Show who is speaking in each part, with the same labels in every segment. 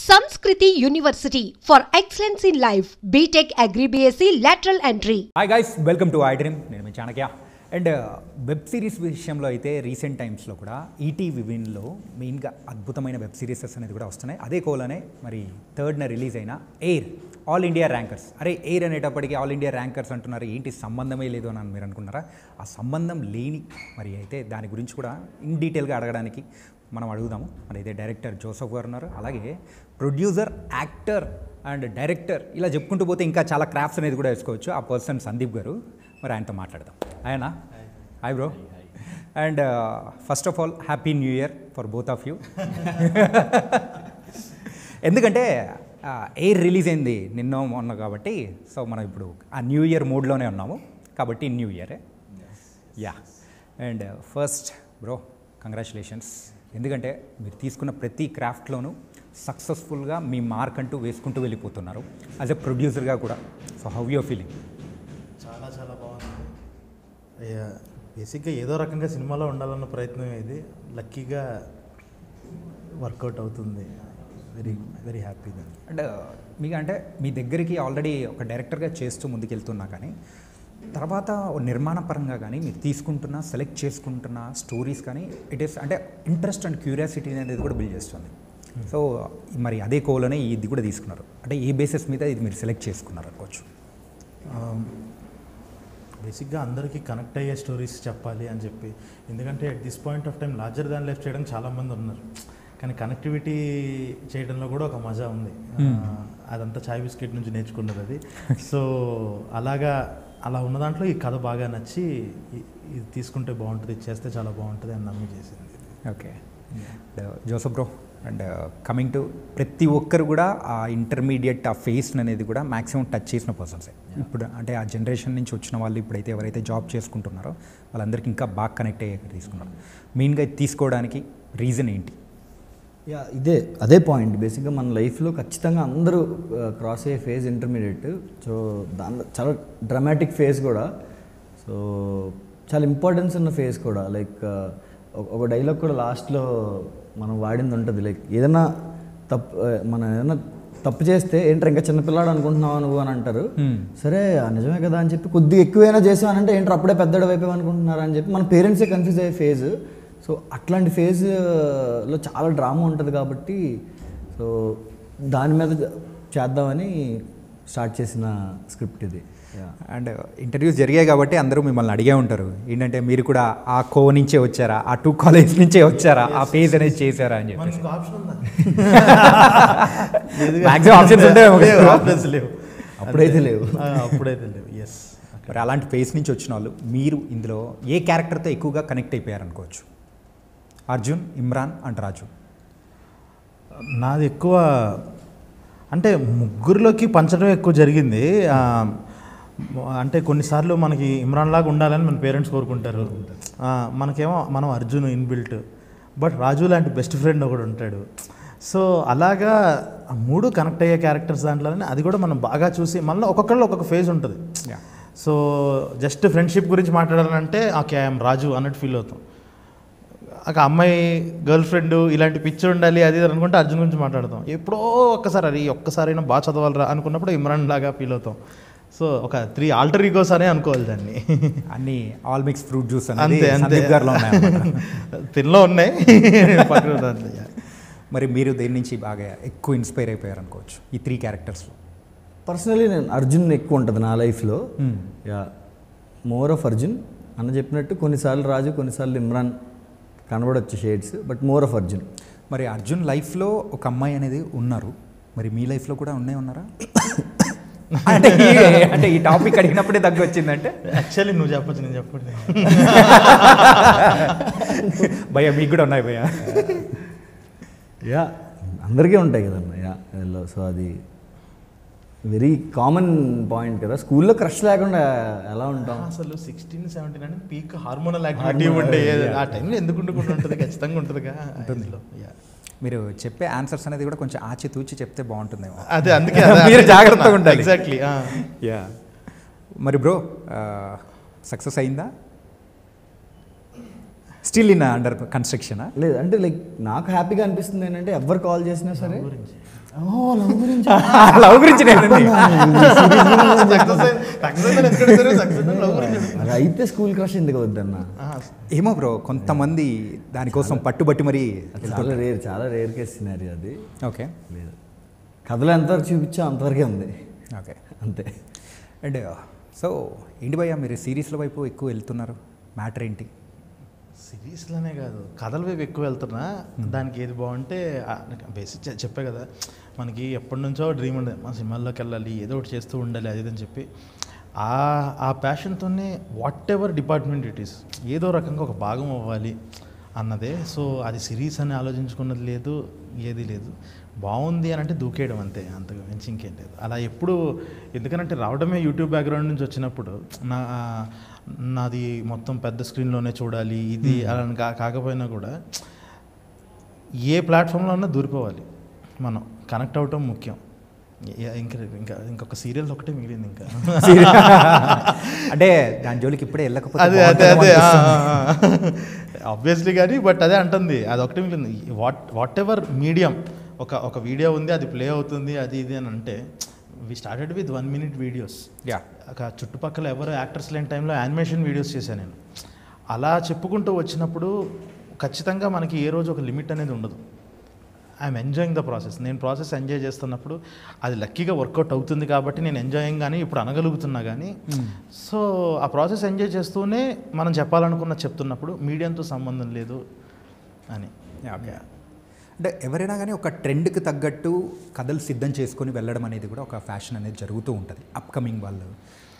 Speaker 1: Sanskriti University for Excellence in Life, BTech Agri BSc Lateral Entry.
Speaker 2: Hi guys, welcome to iDream. నేను మీ Chanakya. And web series విషయంలో అయితే recent టైమ్స్లో కూడా ఈటీ వివిన్లో మెయిన్గా అద్భుతమైన వెబ్ సిరీసెస్ అనేది కూడా వస్తున్నాయి. అదే కోలనే మరి థర్డ్న రిలీజ్ అయిన ఎయిర్ ఆల్ ఇండియా ర్యాంకర్స్. అరే ఎయిర్ అనేటప్పటికీ ఆల్ ఇండియా ర్యాంకర్స్ అంటున్నారు, ఏంటి సంబంధమే లేదు అని మీరు అనుకున్నారా? ఆ సంబంధం లేని మరి అయితే దాని గురించి కూడా ఇన్ డీటెయిల్గా అడగడానికి మనం అడుగుదాము. మరి అయితే డైరెక్టర్ జోసఫ్ గారు ఉన్నారు, అలాగే ప్రొడ్యూసర్, యాక్టర్ అండ్ డైరెక్టర్, ఇలా చెప్పుకుంటూ పోతే ఇంకా చాలా క్రాఫ్ట్స్ అనేది కూడా వేసుకోవచ్చు. ఆ పర్సన్ సందీప్ గారు, మరి ఆయనతో మాట్లాడదాం. ఆయన hi bro. And first of all happy new year for both of you. ఎందుకంటే ఎయిర్ రిలీజ్ అయింది నిన్న మొన్న కాబట్టి, సో మనం ఇప్పుడు ఆ న్యూ ఇయర్ మూడ్లోనే ఉన్నాము కాబట్టి న్యూ ఇయరే. Yeah. And first bro, congratulations. ఎందుకంటే మీరు తీసుకున్న ప్రతి క్రాఫ్ట్లోనూ సక్సెస్ఫుల్గా మీ మార్క్ అంటూ వేసుకుంటూ వెళ్ళిపోతున్నారు యాజ్ ఎ ప్రొడ్యూసర్గా కూడా. So how your feeling?
Speaker 3: చాలా చాలా బాగుంది. బేసిక్గా ఏదో రకంగా సినిమాలో ఉండాలన్న ప్రయత్నం ఇది లక్కీగా వర్కౌట్ అవుతుంది. Very very happy.
Speaker 2: అండ్ మీకు అంటే మీ దగ్గరికి ఆల్రెడీ ఒక డైరెక్టర్గా చేస్తూ ముందుకెళ్తున్నా కానీ తర్వాత నిర్మాణ పరంగా కానీ మీరు తీసుకుంటున్న సెలెక్ట్ చేసుకుంటున్న స్టోరీస్ కానీ ఇట్ ఈస్ అంటే ఇంట్రెస్ట్ అండ్ క్యూరియాసిటీ అనేది కూడా బిల్డ్ చేస్తుంది. సో మరి అదే కోలోనే ఇది కూడా తీసుకున్నారు. అంటే ఏ బేసిస్ మీద ఇది మీరు సెలెక్ట్ చేసుకున్నారు అనుకోవచ్చు?
Speaker 3: బేసిక్గా అందరికీ కనెక్ట్ అయ్యే స్టోరీస్ చెప్పాలి అని చెప్పి, ఎందుకంటే at this point of time larger than life చేయడానికి చాలామంది ఉన్నారు, కానీ కనెక్టివిటీ చేయడంలో కూడా ఒక మజా ఉంది. అదంతా చాయ్ బిస్కెట్ నుంచి నేర్చుకున్నది అది. సో అలా ఉన్న దాంట్లో ఈ కథ బాగా నచ్చి ఇది తీసుకుంటే బాగుంటుంది, ఇది చేస్తే చాలా బాగుంటుంది అని నమ్మి చేసింది.
Speaker 2: Okay. Joseph bro, and coming to ప్రతి ఒక్కరు కూడా ఆ ఇంటర్మీడియట్ ఆ ఫేస్ అనేది కూడా మ్యాక్సిమం టచ్ చేసిన పర్సన్సే. ఇప్పుడు అంటే ఆ జనరేషన్ నుంచి వచ్చిన వాళ్ళు ఇప్పుడైతే ఎవరైతే జాబ్ చేసుకుంటున్నారో వాళ్ళందరికీ ఇంకా బాగా కనెక్ట్ అయ్యాక తీసుకున్నారు. మెయిన్గా తీసుకోవడానికి రీజన్ ఏంటి?
Speaker 4: యా, అదే పాయింట్. బేసిక్గా మన లైఫ్లో ఖచ్చితంగా అందరూ క్రాస్ అయ్యే ఫేజ్ ఇంటర్మీడియట్. సో దానిలో చాలా డ్రామాటిక్ ఫేజ్ కూడా, సో చాలా ఇంపార్టెన్స్ ఉన్న ఫేజ్ కూడా. లైక్ ఒక డైలాగ్ కూడా లాస్ట్లో మనం వాడింది ఉంటుంది, లైక్ ఏదైనా తప్పు చేస్తే ఏంటంటే ఇంకా చిన్నపిల్లాడు అనుకుంటున్నావు నువ్వు అని అంటారు. సరే నిజమే కదా అని చెప్పి కొద్దిగా ఎక్కువైనా చేసామనంటే ఏంటో అప్పుడే పెద్దడు వైపు అనుకుంటున్నారు అని చెప్పి మన పేరెంట్సే కన్ఫ్యూజ్ అయ్యే ఫేజ్. సో అట్లాంటి ఫేజ్లో చాలా డ్రామా ఉంటుంది కాబట్టి సో దాని మీద చేద్దామని స్టార్ట్ చేసిన స్క్రిప్ట్ ఇది.
Speaker 2: అండ్ ఇంటర్వ్యూస్ జరిగాయి కాబట్టి అందరూ మిమ్మల్ని అడిగే ఉంటారు, ఏంటంటే మీరు కూడా ఆ కో నుంచే వచ్చారా, ఆ 2 కాలేజ్ నుంచే వచ్చారా, ఆ ఫేజ్ అనేది చేశారా అని చెప్పి.
Speaker 4: అప్పుడైతే లేవు.
Speaker 3: ఎస్.
Speaker 2: మరి అలాంటి ఫేజ్ నుంచి వచ్చిన వాళ్ళు మీరు ఇందులో ఏ క్యారెక్టర్తో ఎక్కువగా కనెక్ట్ అయిపోయారు అనుకోవచ్చు? అర్జున్, ఇమ్రాన్ అండ్ రాజు.
Speaker 3: నాది ఎక్కువ అంటే ముగ్గురిలోకి పంచడం ఎక్కువ జరిగింది. అంటే కొన్నిసార్లు మనకి ఇమ్రాన్ లాగా ఉండాలని మన పేరెంట్స్ కోరుకుంటారు, మనకేమో మనం అర్జున్ ఇన్బిల్ట్, బట్ రాజు లాంటి బెస్ట్ ఫ్రెండ్ ఒకడు ఉంటాడు. సో అలాగా 3 కనెక్ట్ అయ్యే క్యారెక్టర్స్ దాంట్లోనే అది కూడా మనం బాగా చూసి మళ్ళీ ఒక్కొక్కళ్ళు ఒక్కొక్క ఫేజ్ ఉంటుంది. సో జస్ట్ ఫ్రెండ్షిప్ గురించి మాట్లాడాలంటే ఓకే ఐఎమ్ రాజు అన్నట్టు ఫీల్ అవుతాం. ఒక అమ్మాయి గర్ల్ ఫ్రెండ్ ఇలాంటి పిక్చర్ ఉండాలి అది అనుకుంటే అర్జున్ గురించి మాట్లాడతాం. ఎప్పుడో ఒక్కసారైనా బాగా చదవాలరా అనుకున్నప్పుడు ఇమ్రాన్ లాగా ఫీల్ అవుతాం. సో ఒక 3 ఆల్టర్ ఈగోస్ అనే అనుకోవాలి దాన్ని.
Speaker 2: అన్ని ఆల్ మిక్స్ ఫ్రూట్ జ్యూస్
Speaker 3: అంతే తినలో ఉన్నాయి.
Speaker 2: మరి మీరు దేని నుంచి బాగా ఎక్కువ ఇన్స్పైర్ అయిపోయారు అనుకోవచ్చు ఈ 3 క్యారెక్టర్స్లో?
Speaker 4: పర్సనలీ నేను అర్జున్ ఎక్కువ ఉంటుంది నా లైఫ్లో. యా, మోర్ ఆఫ్ అర్జున్ అన్న చెప్పినట్టు. కొన్నిసార్లు రాజు, కొన్నిసార్లు ఇమ్రాన్ కనబడవచ్చు shades, but more of Arjun.
Speaker 2: మరి అర్జున్ లైఫ్లో ఒక అమ్మాయి అనేది ఉన్నారు, మరి మీ లైఫ్లో కూడా ఉన్నారా? అంటే ఈ టాపిక్ అడిగినప్పుడే దగ్గర వచ్చిందంటే
Speaker 3: యాక్చువల్లీ నువ్వు చెప్పచ్చు, నేను చెప్పండి.
Speaker 2: భయ్యా మీకు కూడా ఉన్నాయి భయ్యా?
Speaker 4: యా, అందరికీ ఉంటాయి కదన్న. యా, సో అది వెరీ కామన్ పాయింట్ కదా. స్కూల్లో క్రష్ లేకుండా ఎలా ఉంటాం?
Speaker 3: అసలు 16, 17 అంటే పీక్ హార్మోనల్ యాక్టివిటీ ఉండేది. ఆ టైంలో ఎందుకు ఉండకుండా ఉంటుంది? ఖచ్చితంగా ఉంటుందిగా.
Speaker 2: మీరు చెప్పే ఆన్సర్స్ అనేది కూడా కొంచెం ఆచితూచి చెప్తే బాగుంటుందేమో.
Speaker 3: అదే అందుకే
Speaker 2: మీరు జాగ్రత్తగా ఉంటారు.
Speaker 3: ఎగ్జాక్ట్లీ.
Speaker 2: యా. మరి బ్రో సక్సెస్ అయిందా? స్టిల్ ఇన్ అండర్ కన్స్ట్రక్షనా?
Speaker 4: లేదు అంటే లైక్ నాకు హ్యాపీగా అనిపిస్తుంది ఏంటంటే ఎవరు కాల్ చేసినా సరే
Speaker 2: లవ్ గురించి
Speaker 4: అయితే స్కూల్ క్రష్ ఎందుకు వద్దన్న?
Speaker 2: ఏమో బ్రో, కొంతమంది దానికోసం పట్టుబట్టి మరి
Speaker 4: చాలా రేర్ కేస్ సినారీ అది.
Speaker 2: ఓకే,
Speaker 4: లేదు కథలో ఎంతవరకు చూపించా అంతవరకే ఉంది.
Speaker 2: ఓకే,
Speaker 4: అంతే.
Speaker 2: అండ్ సో ఏంటి భయ్యా మీరు సిరీస్ల వైపు ఎక్కువ వెళ్తున్నారు, మ్యాటర్ ఏంటి?
Speaker 3: సిరీస్లోనే కాదు, కథల వైపు ఎక్కువ వెళ్తున్నా. దానికి ఏది బాగుంటే బేసిక్ చెప్పే కదా, మనకి ఎప్పటి నుంచో డ్రీమ్ ఉండేది మా సినిమాల్లోకి వెళ్ళాలి, ఏదో ఒకటి చేస్తూ ఉండాలి అది అని చెప్పి ఆ ప్యాషన్తోనే whatever department it is ఏదో రకంగా ఒక భాగం అవ్వాలి అన్నదే. సో అది సిరీస్ అని ఆలోచించుకున్నది లేదు, ఏది లేదు. బాగుంది అని అంటే దూకేయడం అంతే, అంతగా మించి ఇంకేం లేదు. అలా ఎప్పుడు, ఎందుకంటే రావడమే యూట్యూబ్ బ్యాక్గ్రౌండ్ నుంచి వచ్చినప్పుడు నాది మొత్తం పెద్ద స్క్రీన్లోనే చూడాలి ఇది అలా కాకపోయినా కూడా ఏ ప్లాట్ఫామ్లో ఉన్నా దూరిపోవాలి, మనం కనెక్ట్ అవ్వటం ముఖ్యం. ఇంకొక సీరియల్ ఒకటే మిగిలింది ఇంకా.
Speaker 2: అంటే దాని జోలికి ఇప్పుడే వెళ్ళకపోతే
Speaker 3: అదే ఆబ్వియస్లీ కానీ, బట్ అదే అంటుంది అది ఒకటే మిగిలింది. వాట్ ఎవర్ మీడియం, ఒక వీడియో ఉంది అది ప్లే అవుతుంది అది ఇది అని అంటే we started with 1 minute videos. ఒక చుట్టుపక్కల ఎవరు యాక్టర్స్ లేని టైంలో యానిమేషన్ వీడియోస్ చేశాను నేను. అలా చెప్పుకుంటూ వచ్చినప్పుడు ఖచ్చితంగా మనకి ఏ రోజు ఒక లిమిట్ అనేది ఉండదు. I'm enjoying the process. నేను ప్రాసెస్ ఎంజాయ్ చేస్తున్నప్పుడు అది లక్కీగా వర్కౌట్ అవుతుంది కాబట్టి నేను ఎంజాయింగ్ కానీ ఇప్పుడు అనగలుగుతున్నా కానీ. సో ఆ ప్రాసెస్ ఎంజాయ్ చేస్తూనే మనం చెప్పాలనుకున్న చెప్తున్నప్పుడు మీడియంతో సంబంధం లేదు అని.
Speaker 2: ఓకే, అంటే ఎవరైనా కానీ ఒక ట్రెండ్కి తగ్గట్టు కథలు సిద్ధం చేసుకొని వెళ్ళడం అనేది కూడా ఒక ఫ్యాషన్ అనేది జరుగుతూ ఉంటుంది అప్కమింగ్ వాళ్ళు.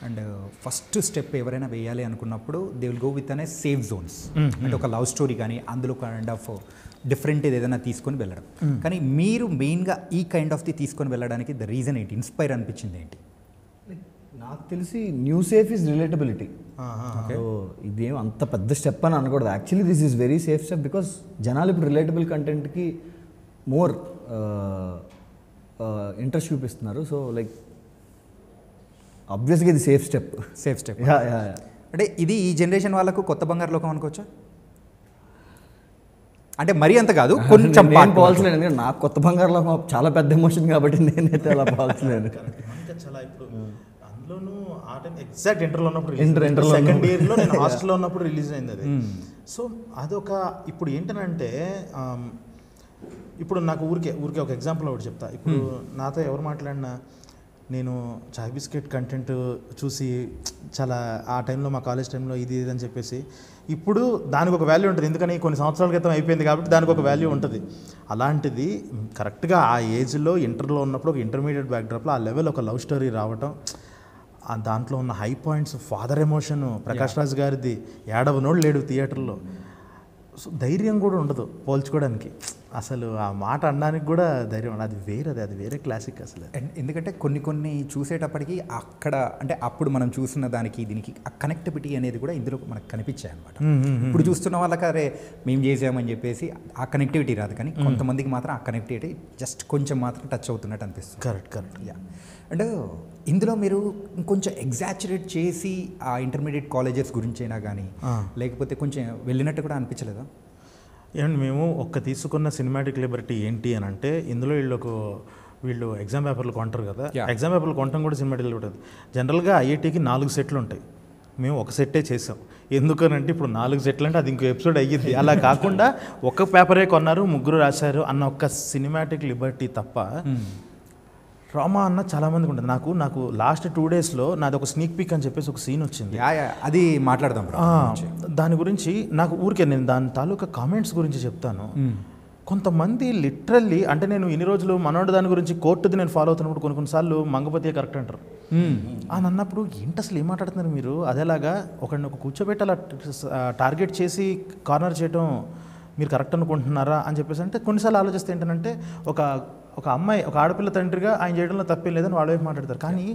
Speaker 2: అండ్ ఫస్ట్ స్టెప్ ఎవరైనా వేయాలి అనుకున్నప్పుడు దే విల్ గో విత్ అనే సేఫ్ జోన్స్. అంటే ఒక లవ్ స్టోరీ కానీ అందులో కైండ్ ఆఫ్ డిఫరెంట్ ఏదైనా తీసుకొని వెళ్ళడం. కానీ మీరు మెయిన్గా ఈ కైండ్ ఆఫ్ ది తీసుకొని వెళ్ళడానికి ద రీజన్ ఏంటి, ఇన్స్పైర్ అనిపించింది ఏంటి?
Speaker 4: నాకు తెలిసి న్యూ సేఫ్ ఈజ్ రిలేటబిలిటీ. ఇదేం అంత పెద్ద స్టెప్ అని అనకూడదు. Actually this is very safe step because జనాలు ఇప్పుడు రిలేటబుల్ కంటెంట్కి మోర్ ఇంట్రెస్ట్ చూపిస్తున్నారు. సో లైక్ ఆబ్వియస్గా ఇది సేఫ్ స్టెప్.
Speaker 2: అంటే ఇది ఈ జనరేషన్ వాళ్ళకు కొత్త బంగారు లోకం అనుకోవచ్చా? అంటే మరీ అంత కాదు, కొంచెం
Speaker 4: పోల్చలేను. ఎందుకంటే నాకు కొత్త బంగారు లోకం చాలా పెద్ద ఎమోషన్ కాబట్టి నేనైతే అలా పోల్చలేను.
Speaker 3: చాలా ఇప్పుడు అందులోనూ ఆ టైం ఎగ్జాక్ట్ ఇంటర్లో ఉన్నప్పుడు, సెకండ్ ఇయర్లో నేను హాస్టల్లో ఉన్నప్పుడు రిలీజ్ అయింది అది. సో అదొక ఇప్పుడు ఏంటనంటే ఇప్పుడు నాకు ఊరికే ఒక ఎగ్జాంపుల్ ఒకటి చెప్తా. ఇప్పుడు నాతో ఎవరు మాట్లాడినా నేను చాయ్ బిస్కెట్ కంటెంట్ చూసి చాలా ఆ టైంలో మా కాలేజ్ టైంలో ఇది అని చెప్పేసి ఇప్పుడు దానికి ఒక వాల్యూ ఉంటుంది. ఎందుకని కొన్ని సంవత్సరాల క్రితం అయిపోయింది కాబట్టి దానికి ఒక వాల్యూ ఉంటుంది. అలాంటిది కరెక్ట్గా ఆ ఏజ్లో ఇంటర్లో ఉన్నప్పుడు ఒక ఇంటర్మీడియట్ బ్యాక్డ్రాప్లో ఆ లెవెల్ ఒక లవ్ స్టోరీ రావటం, దాంట్లో ఉన్న high points, father emotion, Prakash Raj గారిది, ఏడవనోడు లేడు థియేటర్లో. సో ధైర్యం కూడా ఉండదు పోల్చుకోవడానికి, అసలు ఆ మాట అనడానికి కూడా ధైర్యం ఉండదు. అది వేరే క్లాసిక్ అసలు.
Speaker 2: ఎందుకంటే కొన్ని చూసేటప్పటికి అక్కడ అంటే అప్పుడు మనం చూసిన దానికి దీనికి ఆ కనెక్టివిటీ అనేది కూడా ఇందులో మనకు కనిపించాయి అనమాట. ఇప్పుడు చూస్తున్న వాళ్ళకి అరే మేము చేసామని చెప్పేసి ఆ కనెక్టివిటీ రాదు, కానీ కొంతమందికి మాత్రం ఆ కనెక్టివిటీ జస్ట్ కొంచెం మాత్రం టచ్ అవుతున్నట్టు అనిపిస్తుంది.
Speaker 3: కరెక్ట్.
Speaker 2: యా. అండ్ ఇందులో మీరు ఇంకొంచెం ఎగ్జాచురేట్ చేసి ఆ ఇంటర్మీడియట్ కాలేజెస్ గురించి అయినా కానీ లేకపోతే కొంచెం వెళ్ళినట్టు కూడా అనిపించలేదా?
Speaker 3: ఏమండి మేము తీసుకున్న సినిమాటిక్ లిబర్టీ ఏంటి అని అంటే ఇందులో వీళ్ళు ఎగ్జామ్ పేపర్లు కొంటారు కదా, ఎగ్జామ్ పేపర్లు కొనటం కూడా సినిమాటిక్ లిబర్టీ. జనరల్గా ఐఐటీకి 4 సెట్లు ఉంటాయి, మేము ఒక సెట్టే చేసాం. ఎందుకనంటే ఇప్పుడు 4 సెట్లు అంటే అది ఇంకో ఎపిసోడ్ అయ్యింది. అలా కాకుండా ఒక పేపరే కొన్నారు, 3 రాశారు అన్న ఒక సినిమాటిక్ లిబర్టీ తప్ప ట్రామా అన్న చాలామందికి ఉంటుంది. నాకు లాస్ట్ 2 daysలో నాది ఒక స్నీక్ పిక్ అని చెప్పేసి ఒక సీన్ వచ్చింది,
Speaker 2: అది మాట్లాడదాం.
Speaker 3: దాని గురించి నాకు ఊరికే నేను దాని తాలూకా కామెంట్స్ గురించి చెప్తాను. కొంతమంది లిటరల్లీ అంటే నేను ఇన్ని రోజులు మనోడు దాని గురించి కోర్టుది నేను ఫాలో అవుతున్నప్పుడు కొన్నిసార్లు మంగపతియే కరెక్ట్ అంటారు అని అన్నప్పుడు ఏంటి అసలు ఏం మాట్లాడుతున్నారు మీరు? అదేలాగా ఒకరిని కూర్చోబెట్టి అలా టార్గెట్ చేసి కార్నర్ చేయడం మీరు కరెక్ట్ అనుకుంటున్నారా అని చెప్పేసి అంటే కొన్నిసార్లు ఆలోచిస్తే ఏంటంటే ఒక అమ్మాయి ఒక ఆడపిల్ల తండ్రిగా ఆయన చేయడంలో తప్పేం లేదని వాళ్ళ వైపు మాట్లాడతారు. కానీ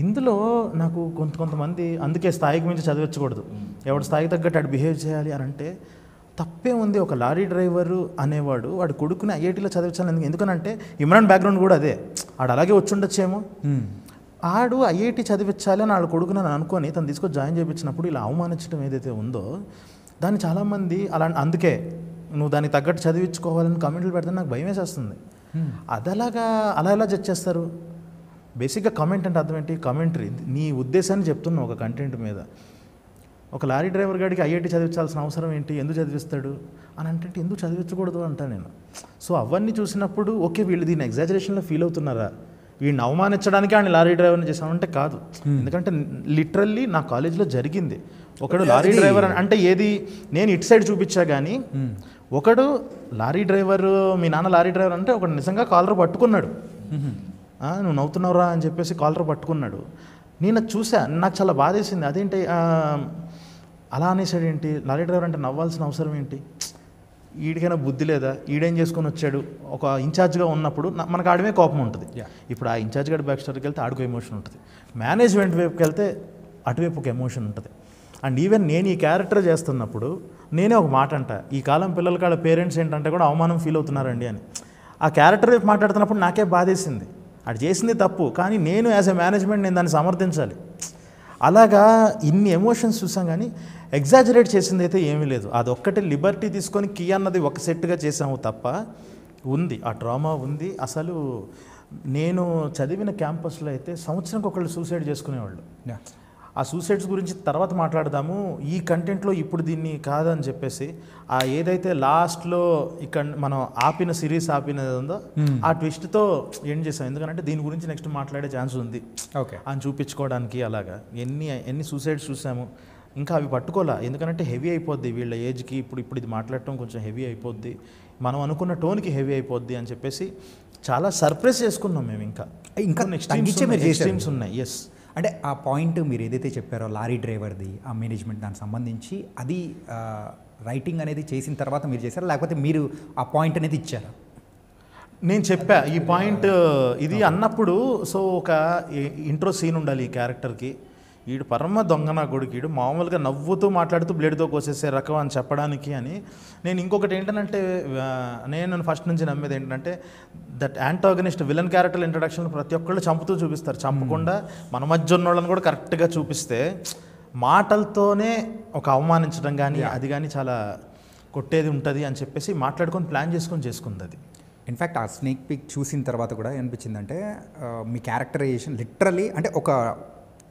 Speaker 3: ఇందులో నాకు కొంతమంది అందుకే స్థాయికి మించి చదివించకూడదు, ఎవరి స్థాయికి తగ్గట్టు అటు బిహేవ్ చేయాలి అని అంటే తప్పే ఉంది. ఒక లారీ డ్రైవరు అనేవాడు వాడు కొడుకుని ఐఐటీలో చదివించాలి. ఎందుకనంటే ఇమ్రాన్ బ్యాక్గ్రౌండ్ కూడా అదే, ఆడు అలాగే వచ్చి ఉండొచ్చేమో. ఆడు ఐఐటీ చదివించాలి అని ఆడు కొడుకుని అని అనుకొని తను తీసుకొని జాయిన్ చేయించినప్పుడు ఇలా అవమానించడం ఏదైతే ఉందో దాన్ని చాలామంది అందుకే నువ్వు దానికి తగ్గట్టు చదివించుకోవాలని కామెంట్లు పెడితే నాకు భయం వేసేస్తుంది. అదలాగా అలా ఎలా జడ్జ్ చేస్తారు? బేసిక్గా కామెంట్ అంటే అర్థం ఏంటి? కామెంటరీ. నీ ఉద్దేశాన్ని చెప్తున్నావు ఒక కంటెంట్ మీద. ఒక లారీ డ్రైవర్ గాడికి ఐఐటి చదివించాల్సిన అవసరం ఏంటి, ఎందుకు చదివిస్తాడు అని అంటే ఎందుకు చదివించకూడదు అంటా నేను. సో అవన్నీ చూసినప్పుడు ఓకే వీళ్ళు దీన్ని ఎగ్జాజరేషన్లో ఫీల్ అవుతున్నారా, వీడిని అవమానించడానికి ఆయన లారీ డ్రైవర్ని చేసామంటే కాదు. ఎందుకంటే లిటరల్లీ నా కాలేజీలో జరిగింది. ఒకడు లారీ డ్రైవర్ అంటే ఏది నేను ఇటు సైడ్ చూపించా కానీ ఒకడు లారీ డ్రైవర్, మీ నాన్న లారీ డ్రైవర్ అంటే ఒకడు నిజంగా కాలర్ పట్టుకున్నాడు. నువ్వు నవ్వుతున్నావురా అని చెప్పేసి కాలర్ పట్టుకున్నాడు. నేను చూసా, నాకు చాలా బాధేసింది. అదేంటి అలా అనేసాడు ఏంటి, లారీ డ్రైవర్ అంటే నవ్వాల్సిన అవసరం ఏంటి, ఈడికైనా బుద్ధి లేదా, ఈడేం చేసుకొని వచ్చాడు. ఒక ఇన్ఛార్జ్గా ఉన్నప్పుడు మనకు ఆడమే కోపం ఉంటుంది. ఇప్పుడు ఆ ఇన్ఛార్జ్ గడి బ్యాక్ స్టోరీకి వెళ్తే ఆడుకో ఎమోషన్ ఉంటుంది, మేనేజ్మెంట్ వైపుకి వెళ్తే అటువైపు ఒక ఎమోషన్ ఉంటుంది. అండ్ ఈవెన్ నేను ఈ క్యారెక్టర్ చేస్తున్నప్పుడు నేనే ఒక మాట అంట, ఈ కాలం పిల్లల కాడ పేరెంట్స్ ఏంటంటే కూడా అవమానం ఫీల్ అవుతున్నారండి అని. ఆ క్యారెక్టర్ వైపు మాట్లాడుతున్నప్పుడు నాకే బాధేసింది. అది చేసింది తప్పు, కానీ నేను యాజ్ ఎ మేనేజ్మెంట్ నేను దాన్ని సమర్థించాలి. అలాగా ఇన్ని ఎమోషన్స్ చూసాం కానీ ఎగ్జాజరేట్ చేసింది అయితే ఏమీ లేదు. అదొక్కటి లిబర్టీ తీసుకొని కీ అన్నది ఒక సెట్గా చేసాము తప్ప ఉంది, ఆ డ్రామా ఉంది. అసలు నేను చదివిన క్యాంపస్లో అయితే సంవత్సరంకి ఒకళ్ళు సూసైడ్ చేసుకునేవాళ్ళు. ఆ సూసైడ్స్ గురించి తర్వాత మాట్లాడదాము. ఈ కంటెంట్లో ఇప్పుడు దీన్ని కాదని చెప్పేసి ఆ ఏదైతే లాస్ట్లో ఇక్కడ మనం ఆపిన సిరీస్ ఆపినది ఉందో ఆ ట్విస్ట్తో ఎండ్ చేసాం. ఎందుకంటే దీని గురించి నెక్స్ట్ మాట్లాడే ఛాన్స్ ఉంది అని చూపించుకోవడానికి. అలాగా ఎన్ని సూసైడ్స్ చూసాము. ఇంకా అవి పట్టుకోలే, ఎందుకంటే హెవీ అయిపోద్ది వీళ్ళ ఏజ్కి. ఇప్పుడు ఇది మాట్లాడటం కొంచెం హెవీ అయిపోద్ది, మనం అనుకున్న టోన్కి హెవీ అయిపోద్ది అని చెప్పేసి చాలా సర్ప్రైజ్ చేసుకున్నాం మేము. ఇంకా నెక్స్ట్ ఉన్నాయి. ఎస్,
Speaker 2: అంటే ఆ పాయింట్ మీరు ఏదైతే చెప్పారో లారీ డ్రైవర్ది, ఆ మేనేజ్మెంట్ దానికి సంబంధించి అది రైటింగ్ అనేది చేసిన తర్వాత మీరు చేశారా, లేకపోతే మీరు ఆ పాయింట్ అనేది ఇచ్చారా?
Speaker 3: నేను చెప్పా ఈ పాయింట్ ఇది అన్నప్పుడు. సో ఒక ఇంట్రో సీన్ ఉండాలి ఈ క్యారెక్టర్కి. వీడు పరమ దొంగ నా కొడుకు, వీడు మామూలుగా నవ్వుతూ మాట్లాడుతూ బ్లేడ్తో కోసేసే రకం అని చెప్పడానికి అని. నేను ఇంకొకటి ఏంటంటే నేను ఫస్ట్ నుంచి నమ్మేది ఏంటంటే that antagonist villain character introduction ప్రతి ఒక్కళ్ళు చంపుతూ చూపిస్తారు, చంపకుండా మన మధ్య ఉన్న వాళ్ళని కూడా కరెక్ట్గా చూపిస్తే మాటలతోనే ఒక అవమానించడం కానీ అది కానీ చాలా కొట్టేది ఉంటుంది అని చెప్పేసి మాట్లాడుకొని ప్లాన్ చేసుకుంది అది.
Speaker 2: ఇన్ఫ్యాక్ట్ ఆ స్నేక్ పిక్ చూసిన తర్వాత కూడా ఏమనిపించిందంటే మీ క్యారెక్టరైజేషన్ లిటరలీ అంటే ఒక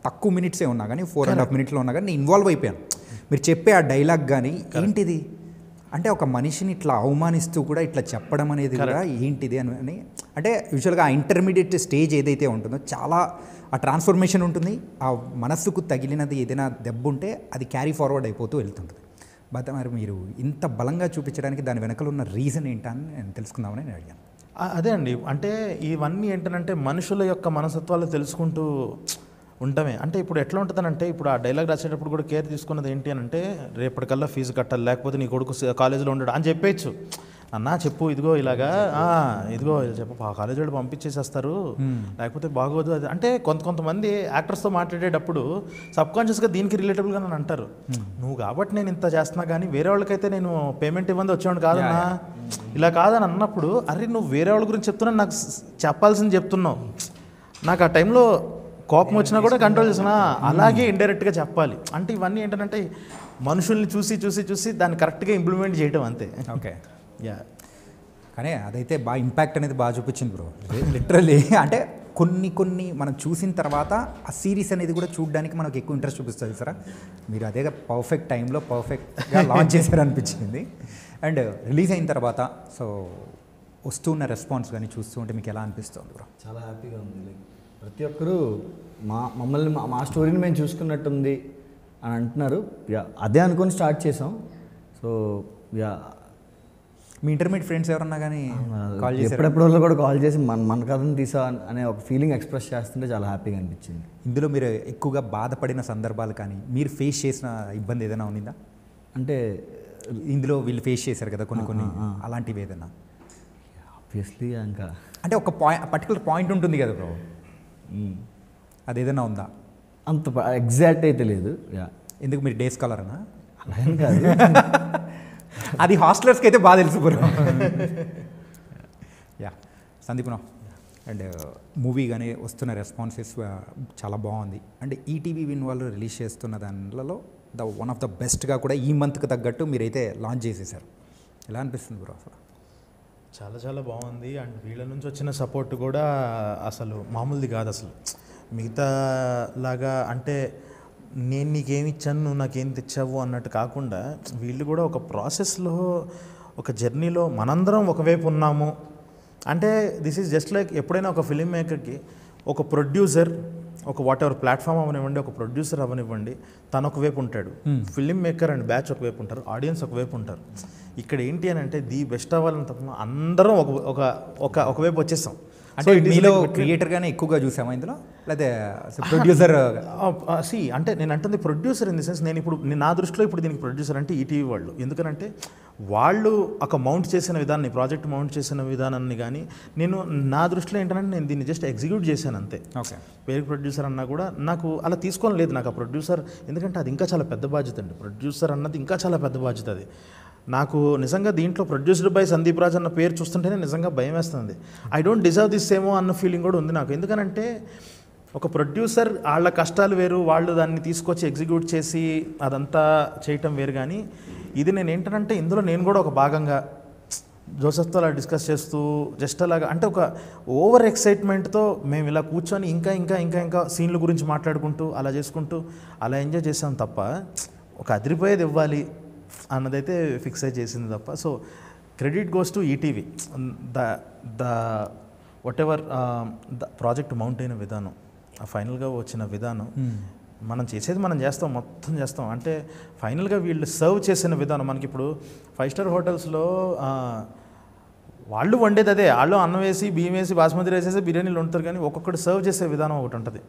Speaker 2: తక్కువ మినిట్సే ఉన్నా కానీ 4.5 మినిట్లో ఉన్నా కానీ నేను ఇన్వాల్వ్ అయిపోయాను. మీరు చెప్పే ఆ డైలాగ్ కానీ ఏంటిది అంటే ఒక మనిషిని ఇట్లా అవమానిస్తూ కూడా ఇట్లా చెప్పడం అనేది కూడా ఏంటిది అని. అంటే యూజువల్గా ఆ ఇంటర్మీడియట్ స్టేజ్ ఏదైతే ఉంటుందో చాలా ఆ ట్రాన్స్ఫర్మేషన్ ఉంటుంది. ఆ మనస్సుకు తగిలినది ఏదైనా దెబ్బ ఉంటే అది క్యారీ ఫార్వర్డ్ అయిపోతూ వెళ్తుంటుంది. బట్ మరి మీరు ఇంత బలంగా చూపించడానికి దాని వెనకలు ఉన్న రీజన్ ఏంటని నేను తెలుసుకుందామని నేను అడిగాను.
Speaker 3: అదే అండి, అంటే ఇవన్నీ ఏంటంటే మనుషుల యొక్క మనస్తత్వాలు తెలుసుకుంటూ ఉండమే. అంటే ఇప్పుడు ఎట్లా ఉంటుందనంటే ఇప్పుడు ఆ డైలాగ్ రాసేటప్పుడు కూడా కేర్ తీసుకున్నది ఏంటి అని అంటే రేపటికల్లా ఫీజు కట్టాలి, లేకపోతే నీ కొడుకు కాలేజీలో ఉండడు అని చెప్పేయచ్చు. అన్నా చెప్పు, ఇదిగో ఇలాగా ఇదిగో చెప్పు, ఆ కాలేజీ వాళ్ళు పంపించేసేస్తారు, లేకపోతే బాగోదు అది. అంటే కొంతమంది యాక్టర్స్తో మాట్లాడేటప్పుడు సబ్కాన్షియస్గా దీనికి రిలేటబుల్గా నన్ను అంటారు, నువ్వు కాబట్టి నేను ఇంత చేస్తున్నా కానీ వేరే వాళ్ళకైతే నేను పేమెంట్ ఇవ్వండి వచ్చేవాడు కాదన్నా, ఇలా కాదని అన్నప్పుడు అరే నువ్వు వేరే వాళ్ళ గురించి చెప్తున్నా, నాకు చెప్పాల్సింది చెప్తున్నావు. నాకు ఆ టైంలో కోపం వచ్చినా కూడా కంట్రోల్ చేసినా అలాగే ఇండైరెక్ట్గా చెప్పాలి. అంటే ఇవన్నీ ఏంటంటే మనుషుల్ని చూసి దాన్ని కరెక్ట్గా ఇంప్లిమెంట్ చేయడం అంతే.
Speaker 2: ఓకే, కానీ అదైతే బాగా ఇంపాక్ట్ అనేది బాగా చూపించింది బ్రో లిటరల్లీ. అంటే కొన్ని మనం చూసిన తర్వాత ఆ సిరీస్ అనేది కూడా చూడడానికి మనకు ఎక్కువ ఇంట్రెస్ట్ చూపిస్తుంది సార్. మీరు అదే పర్ఫెక్ట్ టైంలో పర్ఫెక్ట్గా లాంచ్ చేశారనిపించింది. అండ్ రిలీజ్ అయిన తర్వాత సో వస్తున్న రెస్పాన్స్ కానీ చూస్తూ ఉంటే మీకు ఎలా అనిపిస్తుంది బ్రో?
Speaker 4: చాలా హ్యాపీగా ఉంది. లైక్ ప్రతి ఒక్కరూ మమ్మల్ని మా స్టోరీని మేము చూసుకున్నట్టుంది అని అంటున్నారు. అదే అనుకొని స్టార్ట్ చేసాం. సో
Speaker 2: మీ ఇంటర్మీడియట్ ఫ్రెండ్స్ ఎవరన్నా కానీ కాల్ చేసి
Speaker 4: ఎప్పుడెప్పుడు కూడా కాల్ చేసి మన కథను తీసా అనే ఒక ఫీలింగ్ ఎక్స్ప్రెస్ చేస్తుంటే చాలా హ్యాపీగా అనిపించింది.
Speaker 2: ఇందులో మీరు ఎక్కువగా బాధపడిన సందర్భాలు కానీ మీరు ఫేస్ చేసిన ఇబ్బంది ఏదైనా ఉన్నిందా? అంటే ఇందులో వీళ్ళు ఫేస్ చేశారు కదా కొన్ని అలాంటివి ఏదైనా?
Speaker 4: ఆబ్వియస్లీ ఇంకా
Speaker 2: అంటే ఒక పర్టికులర్ పాయింట్ ఉంటుంది కదా బ్రో, అదేదైనా ఉందా?
Speaker 4: అంత ఎగ్జాక్ట్ అయితే లేదు.
Speaker 2: ఎందుకు మీరు డే స్కాలర్ అనా?
Speaker 4: అలా ఏం కాదు,
Speaker 2: అది హాస్టలర్స్కి అయితే బాగా తెలుసు బ్రో. సందీప్నో, అండ్ మూవీ కానీ వస్తున్న రెస్పాన్సెస్ చాలా బాగుంది. అండ్ ఈటీవీ విన్ వాళ్ళు రిలీజ్ చేస్తున్న దానిలో వన్ ఆఫ్ ద బెస్ట్గా కూడా ఈ మంత్కి తగ్గట్టు మీరైతే లాంచ్ చేసేసారు. ఎలా అనిపిస్తుంది బ్రో అసలు?
Speaker 3: చాలా చాలా బాగుంది. అండ్ వీళ్ళ నుంచి వచ్చిన సపోర్ట్ కూడా అసలు మామూలుది కాదు. అసలు మిగతా లాగా అంటే నేను నీకేమి ఇచ్చాను నువ్వు నాకేం తెచ్చావు అన్నట్టు కాకుండా వీళ్ళు కూడా ఒక ప్రాసెస్లో ఒక జర్నీలో మనందరం ఒకవైపు ఉన్నాము. అంటే దిస్ ఈజ్ జస్ట్ లైక్ ఎప్పుడైనా ఒక ఫిలిం మేకర్కి ఒక ప్రొడ్యూసర్ ఒక వాట్ ఎవర్ ప్లాట్ఫామ్ అవనివ్వండి, ఒక ప్రొడ్యూసర్ అవనివ్వండి, తను ఒకవైపు ఉంటాడు, ఫిలిం మేకర్ అండ్ బ్యాచ్ ఒకవైపు ఉంటారు, ఆడియన్స్ ఒకవైపు ఉంటారు. ఇక్కడ ఏంటి అని అంటే ది బెస్ట్ అవ్వాలని తప్ప అందరం ఒకవైపు వచ్చేస్తాం.
Speaker 2: అంటే మీలో క్రియేటర్గానే ఎక్కువగా చూసామా ఇందులో, లేదా ప్రొడ్యూసర్?
Speaker 3: సి అంటే నేను అంటుంది ప్రొడ్యూసర్ ఇన్ ది సెన్స్, నేను ఇప్పుడు నా దృష్టిలో ఇప్పుడు దీనికి ప్రొడ్యూసర్ అంటే ఈటీవీ వాళ్ళు. ఎందుకనంటే వాళ్ళు ఒక మౌంట్ చేసిన విధానాన్ని, ప్రాజెక్ట్ మౌంట్ చేసిన విధానాన్ని కానీ నేను నా దృష్టిలో ఏంటంటే నేను దీన్ని జస్ట్ ఎగ్జిక్యూట్ చేశాను అంతే.
Speaker 2: ఓకే,
Speaker 3: పేరు ప్రొడ్యూసర్ అన్నా కూడా నాకు అలా తీసుకోని లేదు. నాకు ఆ ప్రొడ్యూసర్ ఎందుకంటే అది ఇంకా చాలా పెద్ద బాధ్యత అండి. ప్రొడ్యూసర్ అన్నది ఇంకా చాలా పెద్ద బాధ్యత. అది నాకు నిజంగా దీంట్లో ప్రొడ్యూస్డ్ బై సందీప్ రాజ్ అన్న పేరు చూస్తుంటేనే నిజంగా భయం వేస్తుంది. ఐ డోంట్ డిజర్వ్ దిస్ ఏమో అన్న ఫీలింగ్ కూడా ఉంది నాకు. ఎందుకనంటే ఒక ప్రొడ్యూసర్ వాళ్ళ కష్టాలు వేరు, వాళ్ళు దాన్ని తీసుకొచ్చి ఎగ్జిక్యూట్ చేసి అదంతా చేయటం వేరు. కానీ ఇది నేను ఏంటంటే ఇందులో నేను కూడా ఒక భాగంగా జోసెఫ్తో అలా డిస్కస్ చేస్తూ జస్ట్ అలాగా అంటే ఒక ఓవర్ ఎక్సైట్మెంట్తో మేము ఇలా కూర్చొని ఇంకా ఇంకా ఇంకా ఇంకా సీన్ల గురించి మాట్లాడుకుంటూ అలా చేసుకుంటూ అలా ఎంజాయ్ చేసాం తప్ప ఒక అదిరిపోయేది ఇవ్వాలి అన్నదైతే ఫిక్స్ అయి చేసింది తప్ప. So credit goes to ETV. The what ever the project mount అయిన విధానం, ఫైనల్గా వచ్చిన విధానం, మనం చేసేది మనం చేస్తాం, మొత్తం చేస్తాం. అంటే ఫైనల్గా వీళ్ళు సర్వ్ చేసిన విధానం మనకి ఇప్పుడు 5 స్టార్ హోటల్స్లో వాళ్ళు వండేది అదే, వాళ్ళు అన్నం వేసి బియ్యం వేసి బాస్మతి రైస్ వేసి బిర్యానీలు వండుతారు. కానీ ఒక్కొక్కటి సర్వ్ చేసే విధానం ఒకటి ఉంటుంది.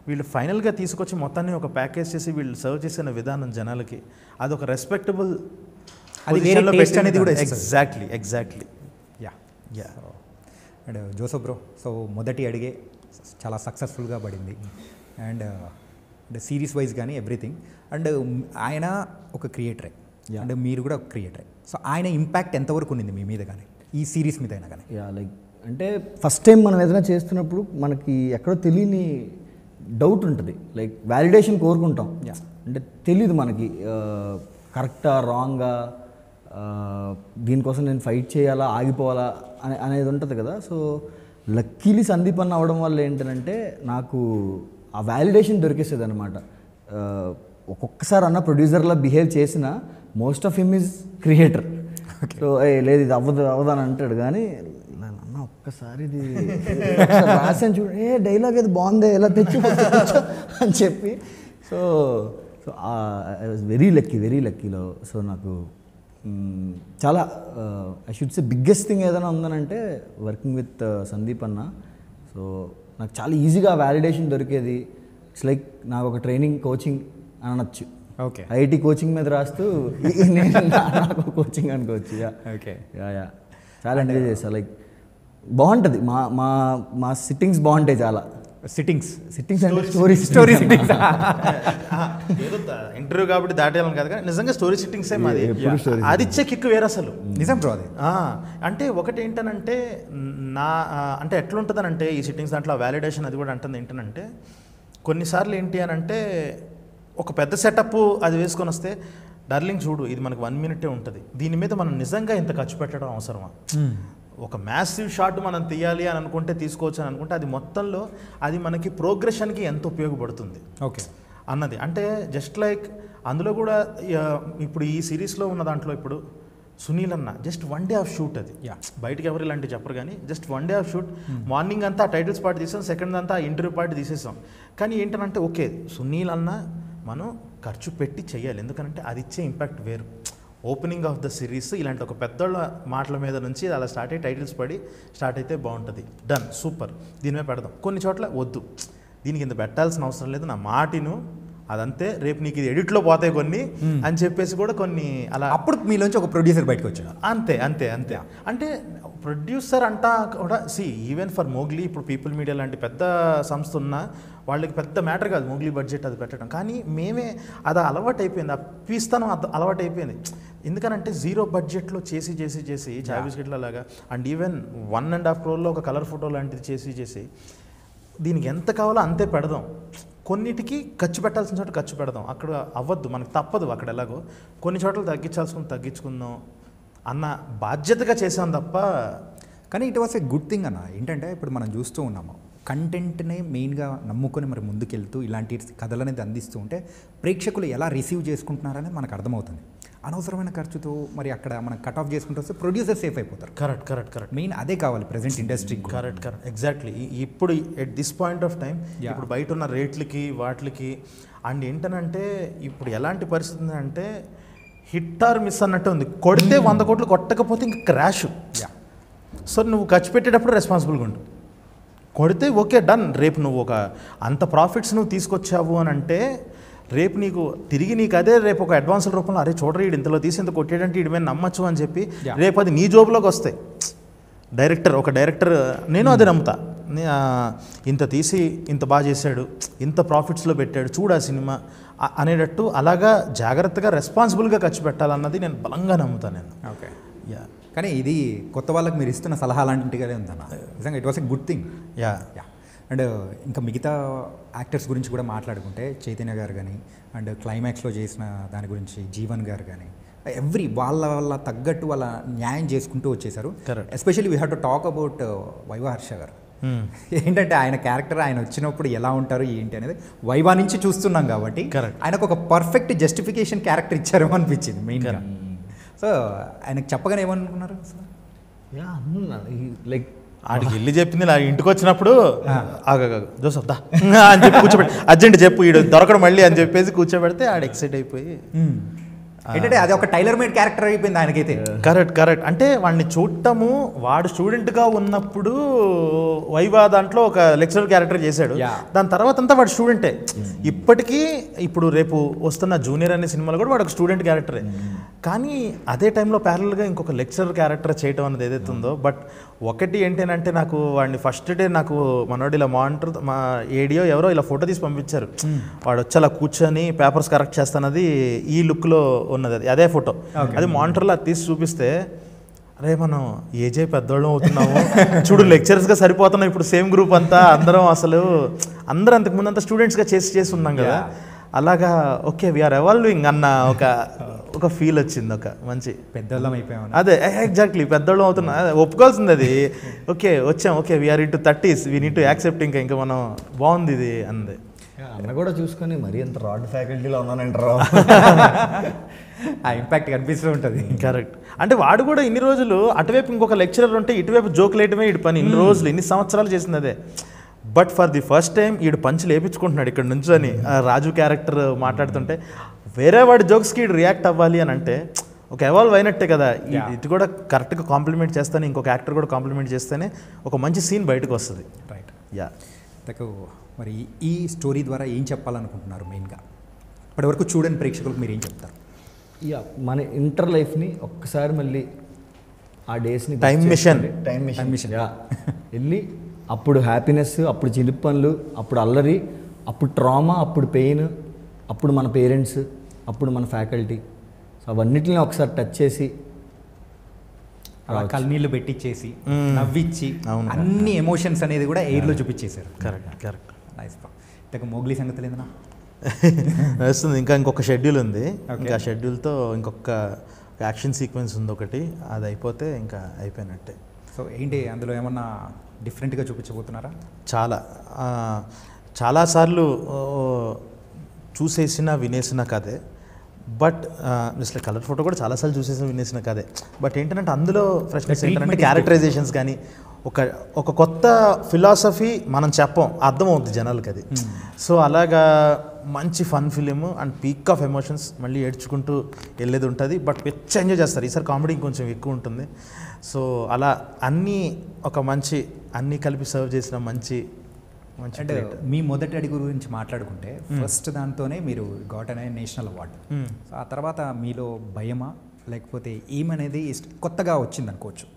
Speaker 3: వీళ్ళు ఫైనల్గా తీసుకొచ్చి మొత్తాన్ని ఒక ప్యాకేజ్ చేసి వీళ్ళు సర్వ్ చేసిన విధానం జనాలకి అదొక రెస్పెక్టబుల్,
Speaker 2: అది వేరే టేస్ట్ అనేది కూడా
Speaker 3: exactly.
Speaker 2: Yeah. And Joseph bro, so మొదటి అడిగే చాలా సక్సెస్ఫుల్గా పడింది. అండ్ సిరీస్ వైజ్ కానీ ఎవ్రీథింగ్. అండ్ ఆయన ఒక క్రియేటరే, అండ్ మీరు కూడా ఒక క్రియేటరే. సో ఆయన ఇంపాక్ట్ ఎంతవరకు ఉంది మీ మీద కానీ, ఈ సిరీస్ మీద అయినా కానీ?
Speaker 4: లైక్ అంటే ఫస్ట్ టైం మనం ఏదైనా చేస్తున్నప్పుడు మనకి ఎక్కడో తెలియని డౌట్ ఉంటుంది. లైక్ వ్యాలిడేషన్ కోరుకుంటాం. అంటే తెలీదు మనకి కరెక్టా రాంగా, దీనికోసం నేను ఫైట్ చేయాలా ఆగిపోవాలా అనేది ఉంటుంది కదా. సో లక్కీలీ సందీప్ అన్న అవడం వల్ల ఏంటంటే నాకు ఆ వ్యాలిడేషన్ దొరికేసేది అనమాట. ఒక్కొక్కసారి అన్న ప్రొడ్యూసర్లా బిహేవ్ చేసిన most of him is creator. So లేదు ఇది అవ్వదని అంటాడు. కానీ అన్న ఒక్కసారి ఇది రాసాను చూడు, డైలాగ్ అది బాగుందే ఇలా తెచ్చు అని చెప్పి. సో ఐ వాజ్ వెరీ లక్కీలో. సో నాకు చాలా I should say biggest thing ఏదైనా ఉందనంటే వర్కింగ్ విత్ సందీప్ అన్న. సో నాకు చాలా ఈజీగా వ్యాలిడేషన్ దొరికేది. ఇట్స్ లైక్ నాకు ఒక ట్రైనింగ్ కోచింగ్ అనొచ్చు.
Speaker 2: ఓకే,
Speaker 4: ఐఐటి కోచింగ్ మీద రాస్తూ నేను నాకు కోచింగ్ అనుకోవచ్చు.
Speaker 2: ఓకే,
Speaker 4: యా చాలా ఎంజాయ్ చేస్తాను. లైక్ బాగుంటుంది. మా సిట్టింగ్స్ బాగుంటాయి చాలా. సిట్టింగ్స్ అంటే స్టోరీ సిట్టింగ్స్.
Speaker 3: ఏదో ఇంటర్వ్యూ కాబట్టి దాటేయాలని కాదు కానీ నిజంగా స్టోరీ సిట్టింగ్సే మాది. అది ఇచ్చే కిక్ వేరు అసలు.
Speaker 2: నిజం బ్రో అది.
Speaker 3: అంటే ఒకటి ఏంటనంటే అంటే ఎట్లుంటుందనంటే ఈ సిట్టింగ్స్ దాంట్లో వ్యాలిడేషన్ అది కూడా అంటుంది ఏంటనంటే కొన్నిసార్లు ఏంటి అని అంటే ఒక పెద్ద సెటప్ అది వేసుకొని వస్తే డార్లింగ్ చూడు ఇది మనకు 1 minute ఉంటుంది, దీని మీద మనం నిజంగా ఇంత ఖర్చు పెట్టడం అవసరమా? ఒక మ్యాసివ్ షాట్ మనం తీయాలి అని అనుకుంటే తీసుకోవచ్చు అని అనుకుంటే అది మొత్తంలో అది మనకి ప్రోగ్రెషన్కి ఎంత ఉపయోగపడుతుంది
Speaker 2: ఓకే
Speaker 3: అన్నది. అంటే జస్ట్ లైక్ అందులో కూడా ఇప్పుడు ఈ సిరీస్లో ఉన్న దాంట్లో ఇప్పుడు సునీల్ అన్న జస్ట్ 1 day ఆఫ్ షూట్. అది బయటకి ఎవరు ఇలాంటివి చెప్పరు కానీ just 1 day of shoot. Morning అంతా టైటిల్స్ పార్ట్ తీసాం, సెకండ్ అంతా ఇంటర్వ్యూ పార్ట్ తీసేసాం. కానీ ఏంటంటే ఓకే సునీల్ అన్న మనం ఖర్చు పెట్టి చేయాలి, ఎందుకంటే అది ఇచ్చే ఇంపాక్ట్ వేరు. ఓపెనింగ్ ఆఫ్ ద సిరీస్ ఇలాంటి ఒక పెద్దోళ్ళ మాటల మీద నుంచి అలా స్టార్ట్ అయ్యి టైటిల్స్ పడి స్టార్ట్ అయితే బాగుంటుంది. డన్, సూపర్, దీని మీద పెడదాం. కొన్ని చోట్ల వద్దు, దీనికి ఇంత పెట్టాల్సిన అవసరం లేదు, నా మాటిను అదంతే, రేపు నీకు ఇది ఎడిట్లో పోతాయి కొన్ని అని చెప్పేసి కూడా కొన్ని అలా.
Speaker 2: అప్పుడు మీలోంచి ఒక ప్రొడ్యూసర్ బయటకు వచ్చాడు.
Speaker 3: అంతే అంతే అంతే. అంటే ప్రొడ్యూసర్ అంటా కూడా ఈవెన్ ఫర్ మోగ్లీ ఇప్పుడు పీపుల్ మీడియా లాంటి పెద్ద సంస్థ ఉన్న వాళ్ళకి పెద్ద మ్యాటర్ కాదు మోగ్లీ బడ్జెట్ అది పెట్టడం. కానీ మేమే అది అలవాటు అయిపోయింది, ఆ పీస్తానం అలవాటు అయిపోయింది. ఎందుకనంటే 0 బడ్జెట్లో చేసి చాయ్ బిస్కెట్ల లాగా అండ్ ఈవెన్ 1.5 crore ఒక కలర్ ఫోటో లాంటిది చేసి దీనికి ఎంత కావాలో అంతే పెడదాం. కొన్నిటికి ఖర్చు పెట్టాల్సిన చోట ఖర్చు పెడదాం, అక్కడ అవ్వద్దు, మనకు తప్పదు. అక్కడ ఎలాగో కొన్ని చోట్ల తగ్గించుకుందాం అన్న బాధ్యతగా చేశాను తప్ప.
Speaker 2: కానీ it was a good thing అన్న. ఏంటంటే ఇప్పుడు మనం చూస్తూ ఉన్నాము, కంటెంట్నే మెయిన్గా నమ్ముకొని మరి ముందుకెళ్తూ ఇలాంటి కథలు అనేది అందిస్తూ ఉంటే ప్రేక్షకులు ఎలా రిసీవ్ చేసుకుంటున్నారనేది మనకు అర్థమవుతుంది. అనవసరమైన ఖర్చుతో మరి అక్కడ మనం కట్ ఆఫ్ చేసుకుంటూ వస్తే ప్రొడ్యూసర్ సేఫ్ అయిపోతారు.
Speaker 3: కరెక్ట్
Speaker 2: మెయిన్ అదే కావాలి ప్రజెంట్ ఇండస్ట్రీకి.
Speaker 3: Correct exactly. ఇప్పుడు at this point of time ఇప్పుడు బయట ఉన్న రేట్లకి వాటికి అండ్ ఏంటనంటే ఇప్పుడు ఎలాంటి పరిస్థితి అంటే హిట్ ఆర్ మిస్ అన్నట్టు ఉంది. కొడితే 100 కోట్లు, కొట్టకపోతే ఇంక క్రాష్. సో నువ్వు ఖర్చు పెట్టేటప్పుడు రెస్పాన్సిబుల్గా ఉండు. కొడితే ఓకే డన్. రేపు నువ్వు ఒక అంత ప్రాఫిట్స్ నువ్వు తీసుకొచ్చావు అని అంటే రేపు నీకు తిరిగి నీకు అదే రేపు ఒక అడ్వాన్సుల రూపంలో అరే చూడరు వీడు ఇంతలో తీసి ఇంత కొట్టేటంటే వీడి మీద నమ్మచ్చు అని చెప్పి రేపు అది నీ జోబులోకి వస్తాయి. ఒక డైరెక్టర్ నేను అదే నమ్ముతా. ఇంత తీసి ఇంత బాగా చేశాడు, ఇంత ప్రాఫిట్స్లో పెట్టాడు, చూడు ఆ సినిమా అనేటట్టు అలాగా జాగ్రత్తగా రెస్పాన్సిబుల్గా ఖర్చు పెట్టాలన్నది నేను బలంగా నమ్ముతాను నేను.
Speaker 2: Okay yeah. కానీ ఇది కొత్త వాళ్ళకి మీరు ఇస్తున్న సలహా లాంటిగానే ఉందన్న. నిజంగా it was a good thing. Yeah. And ఇంకా మిగతా యాక్టర్స్ గురించి కూడా మాట్లాడుకుంటే చైతన్య గారు కానీ అండ్ క్లైమాక్స్లో చేసిన దాని గురించి జీవన్ గారు కానీ వాళ్ళ తగ్గట్టు వాళ్ళ న్యాయం చేసుకుంటూ వచ్చేసారు. Especially we have to talk about viva Harsha గారు. ఏంటంటే ఆయన క్యారెక్టర్ ఆయన వచ్చినప్పుడు ఎలా ఉంటారు ఏంటి అనేది వైవా నుంచి చూస్తున్నాం కాబట్టి ఆయనకు ఒక పర్ఫెక్ట్ జస్టిఫికేషన్ క్యారెక్టర్ ఇచ్చారేమో అనిపించింది మెయిన్గా. సో ఆయనకు చెప్పగానే ఏమనుకున్నారు అసలు?
Speaker 4: లైక్
Speaker 3: ఆడికి వెళ్ళి చెప్పింది నా ఇంటికి వచ్చినప్పుడు జోసఫ్ దా అని చెప్పి కూర్చోబెట్టి అర్జెంట్ చెప్పు ఈడు దొరకడం మళ్ళీ అని చెప్పేసి కూర్చోబెడితే ఆడు ఎక్సైట్ అయిపోయి
Speaker 2: ఏంటంటే అది ఒక టైలర్ మేడ్ క్యారెక్టర్ అయిపోయింది ఆయనకైతే.
Speaker 3: కరెక్ట్. అంటే వాడిని చూడటము వాడు స్టూడెంట్గా ఉన్నప్పుడు వైవా దాంట్లో ఒక లెక్చరర్ క్యారెక్టర్ చేశాడు. దాని తర్వాత అంతా వాడు స్టూడెంటే. ఇప్పటికీ ఇప్పుడు రేపు వస్తున్న జూనియర్ అనే సినిమాలో కూడా వాడు ఒక స్టూడెంట్ క్యారెక్టరే. కానీ అదే టైంలో ప్యారల్గా ఇంకొక లెక్చరర్ క్యారెక్టర్ చేయటం అనేది ఏదైతే ఉందో బట్ ఒకటి ఏంటంటే నాకు వాడిని ఫస్ట్ డే నాకు మనోడు ఇలా మానిటర్ మా ఏడియో ఎవరో ఇలా ఫోటో తీసి పంపించారు. వాడు వచ్చి అలా కూర్చొని పేపర్స్ కరెక్ట్ చేస్తానది ఈ లుక్లో ఉన్నది. అదే ఫోటో అది మానిటర్లో అది తీసి చూపిస్తే అరే మనం ఏజే పెద్దోళ్ళం అవుతున్నాము చూడు లెక్చరర్స్గా సరిపోతున్నాం ఇప్పుడు సేమ్ గ్రూప్ అంతా అందరం అంతకుముందు అంతా స్టూడెంట్స్గా చేసి ఉన్నాం కదా అలాగా ఓకే వీఆర్ ఎవాల్వింగ్ అన్న ఒక ఫీల్ వచ్చింది. ఒక మంచి
Speaker 2: పెద్దోళ్ళం అయిపోయాం.
Speaker 3: అదే ఎగ్జాక్ట్లీ పెద్దోళ్ళం అవుతున్నా ఒప్పుకోవాల్సింది అది. వచ్చాం we're into 30s we need to accept ఇంకా మనం బాగుంది ఇది అంది.
Speaker 4: అన్న కూడా చూసుకొని మరీ అంత రాడ్ ఫ్యాకల్టీలో ఉన్నానంటారా
Speaker 2: ఆ ఇంపాక్ట్ కనిపిస్తూ ఉంటుంది.
Speaker 3: కరెక్ట్. అంటే వాడు కూడా ఇన్ని రోజులు అటువైపు ఇంకొక లెక్చరర్ ఉంటే ఇటువైపు జోకులు వేయటమే ఇటు పని. ఇన్ని రోజులు ఇన్ని సంవత్సరాలు చేసింది అదే. But for the first time ఈడు పంచులు వేయించుకుంటున్నాడు ఇక్కడ నుంచి అని రాజు క్యారెక్టర్ మాట్లాడుతుంటే వేరే వాడి జోక్స్కి ఈడు రియాక్ట్ అవ్వాలి అని అంటే ఒక ఎవాల్వ్ అయినట్టే కదా. ఇటు కూడా కరెక్ట్గా కాంప్లిమెంట్ చేస్తానే ఇంకొక యాక్టర్ కూడా కాంప్లిమెంట్ చేస్తేనే ఒక మంచి సీన్ బయటకు వస్తుంది.
Speaker 2: రైట్. యా. మరి ఈ స్టోరీ ద్వారా ఏం చెప్పాలనుకుంటున్నారు మెయిన్గా? ఇప్పటివరకు చూడని ప్రేక్షకులకు మీరు ఏం చెప్తారు?
Speaker 4: మన ఇంటర్ లైఫ్ని ఒక్కసారి మళ్ళీ ఆ డేస్ని
Speaker 3: టైం మిషన్
Speaker 4: వెళ్ళి అప్పుడు హ్యాపీనెస్, అప్పుడు చిలిపి పనులు, అప్పుడు అల్లరి, అప్పుడు ట్రామా, అప్పుడు పెయిన్, అప్పుడు మన పేరెంట్స్, అప్పుడు మన ఫ్యాకల్టీ, సో అవన్నిటిని ఒకసారి టచ్ చేసి
Speaker 2: కళ్ళనీళ్ళు పెట్టించేసి నవ్విచ్చి అన్ని ఎమోషన్స్ అనేది కూడా ఎయిర్లో చూపించేశారు.
Speaker 3: కరెక్ట్.
Speaker 2: నైస్. ఇక మోగ్లీ సంగతి లేదన్నా
Speaker 3: వస్తుంది. ఇంకొక షెడ్యూల్ ఉంది. ఇంకా ఆ షెడ్యూల్తో ఇంకొక యాక్షన్ సీక్వెన్స్ ఉంది ఒకటి. అది అయిపోతే ఇంకా అయిపోయినట్టే.
Speaker 2: సో ఏంటి అందులో ఏమన్నా డిఫరెంట్గా చూపించబోతున్నారా?
Speaker 3: చాలాసార్లు చూసేసిన వినేసిన కథే. బట్ జస్ట్ కలర్ ఫోటో కూడా చాలాసార్లు చూసేసిన వినేసిన కథే. బట్ ఏంటంటే అందులో ఫ్రెష్నెస్ ఏంటంటే క్యారెక్టరైజేషన్స్ కానీ ఒక కొత్త ఫిలాసఫీ మనం చెప్పం, అర్థమవుతుంది జనాలకి అది. సో అలాగా మంచి fun film and peak of emotions, మళ్ళీ ఏడ్చుకుంటూ వెళ్ళేది ఉంటుంది. బట్ పిచ్చ ఎంజాయ్ చేస్తారు. ఈసారి కామెడీ కొంచెం ఎక్కువ ఉంటుంది. సో అలా అన్నీ కలిపి సర్వ్ చేసిన మంచి
Speaker 2: అంటే మీ మొదటి అడుగు గురించి మాట్లాడుకుంటే ఫస్ట్ దాంతోనే మీరు గాట్ అనే నేషనల్ అవార్డు. సో ఆ తర్వాత మీలో భయమా లేకపోతే ఏమనేది కొత్తగా వచ్చింది అనుకోవచ్చు?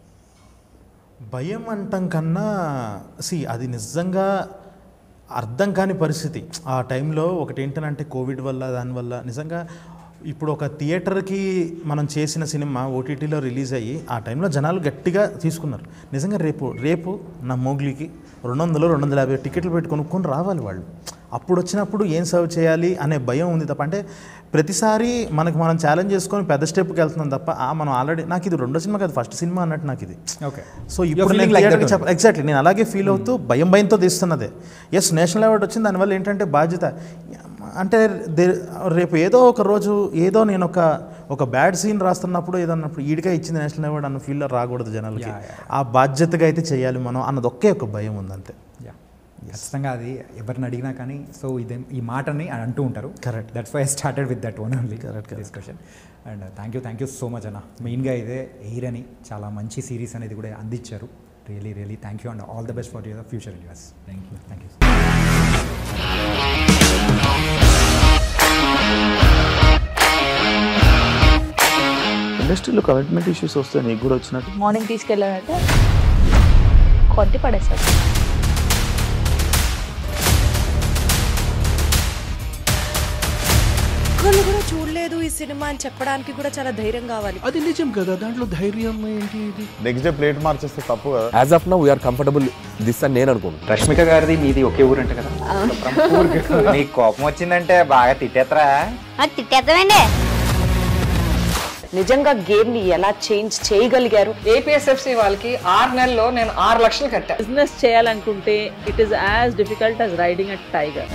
Speaker 3: భయం అంటాం కన్నా అది నిజంగా అర్థం కాని పరిస్థితి ఆ టైంలో. ఒకటి ఏంటంటే కోవిడ్ వల్ల దానివల్ల నిజంగా ఇప్పుడు ఒక థియేటర్కి మనం చేసిన సినిమా ఓటీటీలో రిలీజ్ అయ్యి ఆ టైంలో జనాలు గట్టిగా తీసుకున్నారు. నిజంగా రేపు నా మోగ్లీకి 200-250 టికెట్లు పెట్టి కొనుక్కొని రావాలి వాళ్ళు. అప్పుడు వచ్చినప్పుడు ఏం సర్వ్ చేయాలి అనే భయం ఉంది తప్ప, అంటే ప్రతిసారి మనం ఛాలెంజ్ చేసుకొని పెద్ద స్టెప్కి వెళ్తున్నాం తప్ప మనం ఆల్రెడీ నాకు ఇది రెండో సినిమా కాదు ఫస్ట్ సినిమా అన్నట్టు నాకు ఇది.
Speaker 2: ఓకే,
Speaker 3: సో ఇప్పుడు నేను ఎగ్జాక్ట్లీ నేను అలాగే ఫీల్ అవుతూ భయంతో తీస్తున్నదే. ఎస్, నేషనల్ అవార్డు వచ్చింది, దానివల్ల ఏంటంటే బాధ్యత. అంటే రేపు ఏదో ఒక రోజు ఏదో నేను ఒక బ్యాడ్ సీన్ రాస్తున్నప్పుడు ఏదన్నప్పుడు ఈడిగా ఇచ్చింది నేషనల్ అవార్డు అన్న ఫీల్లో రాకూడదు జనాలకి. ఆ బాధ్యతగా అయితే చేయాలి మనం అన్నది ఒకే ఒక భయం ఉంది అంతే.
Speaker 2: ఖచ్చితంగా అది ఎవరిని అడిగినా కానీ సో ఈ మాటని అంటూ ఉంటారు.
Speaker 3: Correct,
Speaker 2: that's why I started with that one only
Speaker 3: correct
Speaker 2: discussion. And thank you so much అన్న. మెయిన్గా ఇదే ఎయిర్ అని చాలా మంచి సిరీస్ అనేది కూడా అందించారు. Really thank you and all the best for your future use. Thank you.
Speaker 5: ఇండస్ట్రీలో కమిట్మెంట్ ఇష్యూస్ వస్తే నీకు కూడా వచ్చినట్టు?
Speaker 6: మార్నింగ్ తీసుకెళ్ళాలంటే కొట్టి పడేస్తారు.
Speaker 7: ఒక్కళ్ళు కూడా చూడలేదు ఈ సినిమా అని చెప్పడానికి కూడా చాలా ధైర్యం కావాలి.
Speaker 5: అది నిజం కదా, దాంట్లో ధైర్యం ఏంటి? ఇది
Speaker 8: నెక్స్ట్ డే ప్లేట్ మార్చేస్తే తప్పు కదా.
Speaker 9: As of now we're comfortable this అని నేను అనుకుంటున్నాను.
Speaker 10: రష్మిక గారిది మీది ఒకే ఊరు అంటే కదా? నీకు కోపం వచ్చిందంటే బాగా తిట్టేత్తరా?
Speaker 6: తిట్టేద్దామండి.
Speaker 7: నిజంగా గేమ్ ని ఎలా చేంజ్ చేయగలిగారు?
Speaker 11: ఏపీఎస్ఎఫ్సి వాళ్ళకి 6 నెలల్లో నేను 6 లక్షలు కట్టా.
Speaker 6: బిజినెస్ చేయాలనుకుంటే it is as difficult as riding a tiger.